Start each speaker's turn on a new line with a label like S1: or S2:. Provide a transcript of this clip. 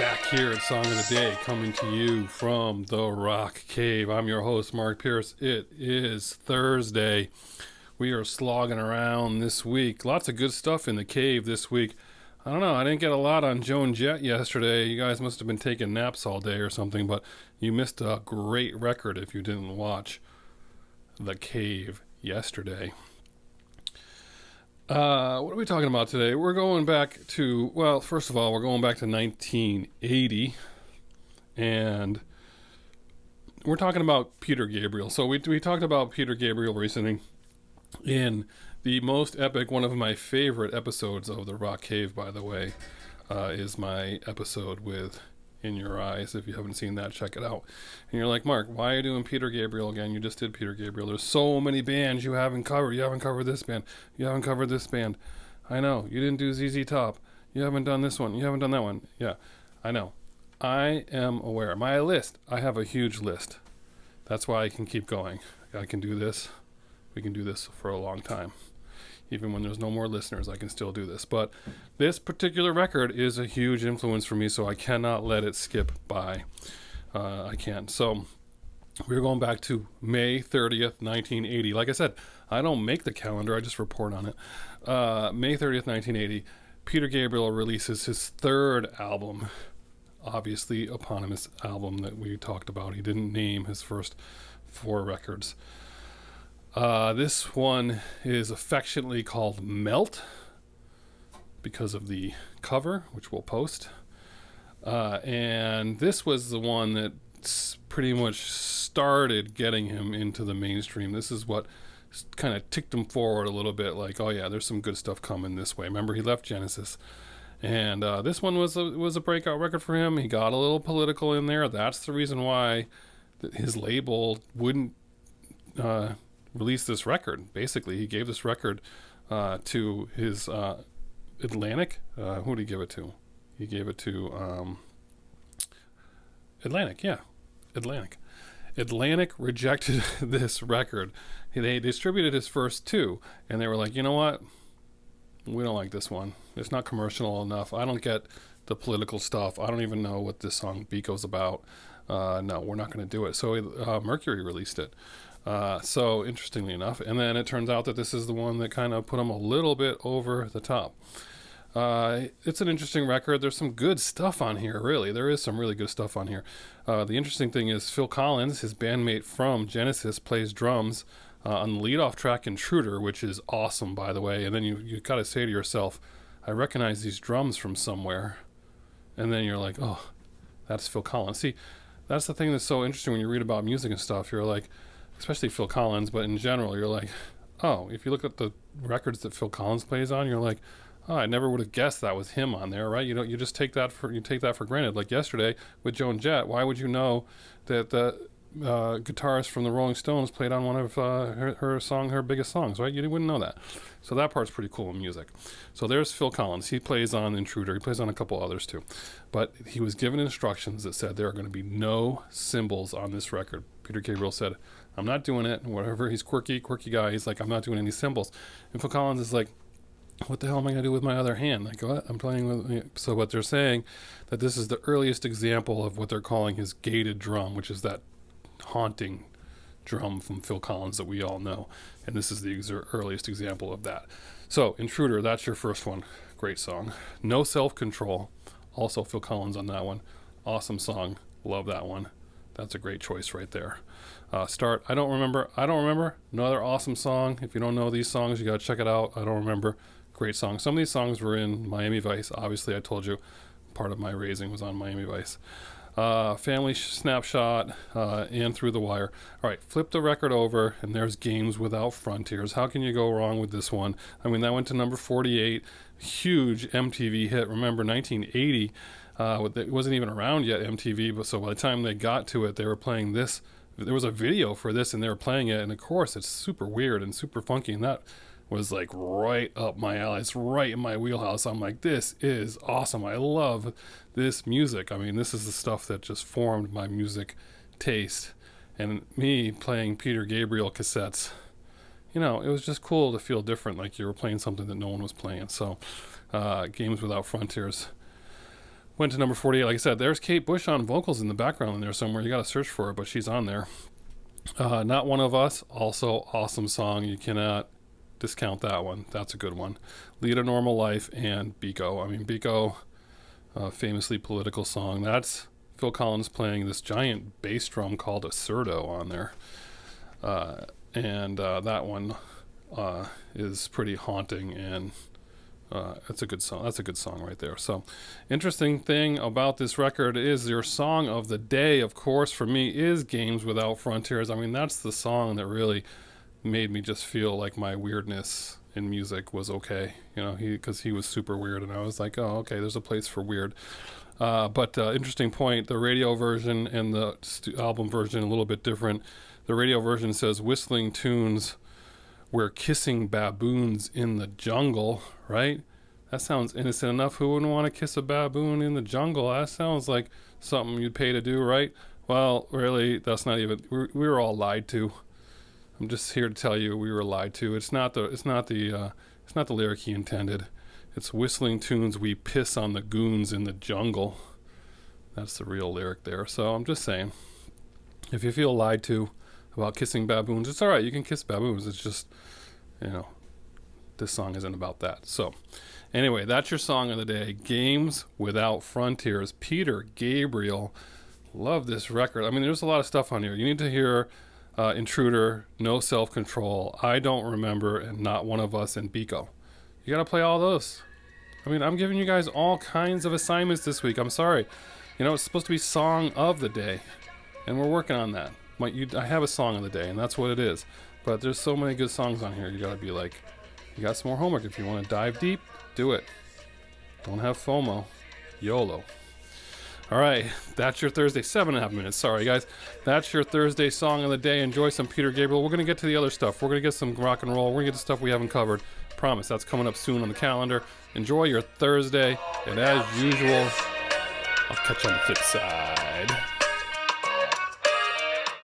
S1: Back here at Song of the Day, coming to you from the Rock Cave. I'm your host, Mark Pierce. It is Thursday. We are slogging around this week. Lots of good stuff in the cave this week. I don't know, I didn't get a lot on Joan Jett yesterday. You guys must have been taking naps all day or something, but you missed a great record if you didn't watch The Cave yesterday. What are we talking about today? We're going back to, well, first of all, we're going back to 1980, and we're talking about Peter Gabriel. So we talked about Peter Gabriel recently in the most epic, one of my favorite episodes of the Rock Cave, by the way, is my episode with In Your Eyes. If you haven't seen that, check it out. And you're like, Mark, why are you doing Peter Gabriel again? You just did Peter Gabriel. There's so many bands you haven't covered. You haven't covered this band. You haven't covered this band. I know. You didn't do ZZ Top. You haven't done this one. You haven't done that one. Yeah, I know. I am aware. My list, I have a huge list. That's why I can keep going. I can do this. We can do this for a long time. Even when there's no more listeners, I can still do this. But this particular record is a huge influence for me, so I cannot let it skip by. I can't. So we're going back to May 30th, 1980. Like I said, I don't make the calendar. I just report on it. May 30th, 1980, Peter Gabriel releases his third album, obviously eponymous album that we talked about. He didn't name his first four records. This one is affectionately called Melt because of the cover, which we'll post. And this was the one that pretty much started getting him into the mainstream. This is what kind of ticked him forward a little bit, like, oh yeah, there's some good stuff coming this way. Remember, he left Genesis. And this one was a breakout record for him. He got a little political in there. That's the reason why his label wouldn't release this record. Basically, he gave this record to his Atlantic. Who did he give it to? He gave it to Atlantic. Yeah, Atlantic. Atlantic rejected this record. They distributed his first two, and they were like, you know what? We don't like this one. It's not commercial enough. I don't get the political stuff. I don't even know what this song Biko's about. No, we're not going to do it. So Mercury released it. So interestingly enough, and then it turns out that this is the one that kind of put him a little bit over the top. It's an interesting record. There's some good stuff on here, really. There is some really good stuff on here. The interesting thing is Phil Collins, his bandmate from Genesis, plays drums on the lead-off track Intruder, which is awesome, by the way. And then you got to say to yourself, I recognize these drums from somewhere. And then you're like, oh, that's Phil Collins. See, that's the thing that's so interesting when you read about music and stuff. You're like, especially Phil Collins, but in general, you're like, oh, if you look at the records that Phil Collins plays on, you're like, oh, I never would have guessed that was him on there, right? You just take that for granted. Like yesterday with Joan Jett, why would you know that the guitarist from the Rolling Stones played on one of her biggest songs, right? You wouldn't know that. So that part's pretty cool in music. So there's Phil Collins. He plays on Intruder. He plays on a couple others too. But he was given instructions that said there are going to be no cymbals on this record. Peter Gabriel said, I'm not doing it. Whatever. He's quirky guy. He's like, I'm not doing any cymbals. And Phil Collins is like, what the hell am I going to do with my other hand? Like, what? I'm playing with... So what they're saying, that this is the earliest example of what they're calling his gated drum, which is that haunting drum from Phil Collins that we all know. And this is the earliest example of that. So, Intruder, that's your first one. Great song. No Self-Control. Also Phil Collins on that one. Awesome song. Love that one. That's a great choice right there. Start. I don't remember. Another awesome song. If you don't know these songs, you got to check it out. I don't remember. Great song. Some of these songs were in Miami Vice. Obviously, I told you part of my raising was on Miami Vice. Family Snapshot, and Through the Wire. All right, flip the record over, and there's Games Without Frontiers. How can you go wrong with this one? I mean, that went to number 48. Huge MTV hit. Remember, 1980, it wasn't even around yet, MTV, but so by the time they got to it, they were playing this. There was a video for this, and they were playing it, and of course, it's super weird and super funky, and that was like right up my alley. It's right in my wheelhouse. I'm like, this is awesome. I love this music. I mean, this is the stuff that just formed my music taste. And me playing Peter Gabriel cassettes, you know, it was just cool to feel different, like you were playing something that no one was playing. So, Games Without Frontiers Went to number 48. Like I said, there's Kate Bush on vocals in the background in there somewhere. You got to search for her, but she's on there. Not One of Us, also awesome song. You cannot discount that one. That's a good one. Lead a Normal Life and Biko. I mean, Biko, famously political song. That's Phil Collins playing this giant bass drum called a surdo on there. And that one is pretty haunting, and it's a good song. That's a good song right there. So, interesting thing about this record is your song of the day, of course, for me, is Games Without Frontiers. I mean, that's the song that really made me just feel like my weirdness in music was okay. You know, because he was super weird, and I was like, oh, okay, there's a place for weird. But interesting point, the radio version and the album version a little bit different. The radio version says whistling tunes were kissing baboons in the jungle, right? That sounds innocent enough. Who wouldn't want to kiss a baboon in the jungle? That sounds like something you'd pay to do, right? Well, really, that's not even, we were all lied to. I'm just here to tell you we were lied to. It's not the lyric he intended. It's whistling tunes we piss on the goons in the jungle. That's the real lyric there. So I'm just saying, if you feel lied to about kissing baboons, it's all right. You can kiss baboons. It's just, this song isn't about that. So anyway, that's your song of the day. Games Without Frontiers. Peter Gabriel. Love this record. I mean, there's a lot of stuff on here. You need to hear Intruder, No Self-Control, I Don't Remember, and Not One of Us, and Biko. You got to play all those. I mean, I'm giving you guys all kinds of assignments this week. I'm sorry. It's supposed to be song of the day, and we're working on that. I have a song of the day, and that's what it is. But there's so many good songs on here. You got to be like, you got some more homework. If you want to dive deep, do it. Don't have FOMO. YOLO. All right, that's your Thursday. 7.5 minutes. Sorry, guys. That's your Thursday song of the day. Enjoy some Peter Gabriel. We're going to get to the other stuff. We're going to get some rock and roll. We're going to get to stuff we haven't covered. Promise, that's coming up soon on the calendar. Enjoy your Thursday, and as usual, I'll catch you on the flip side.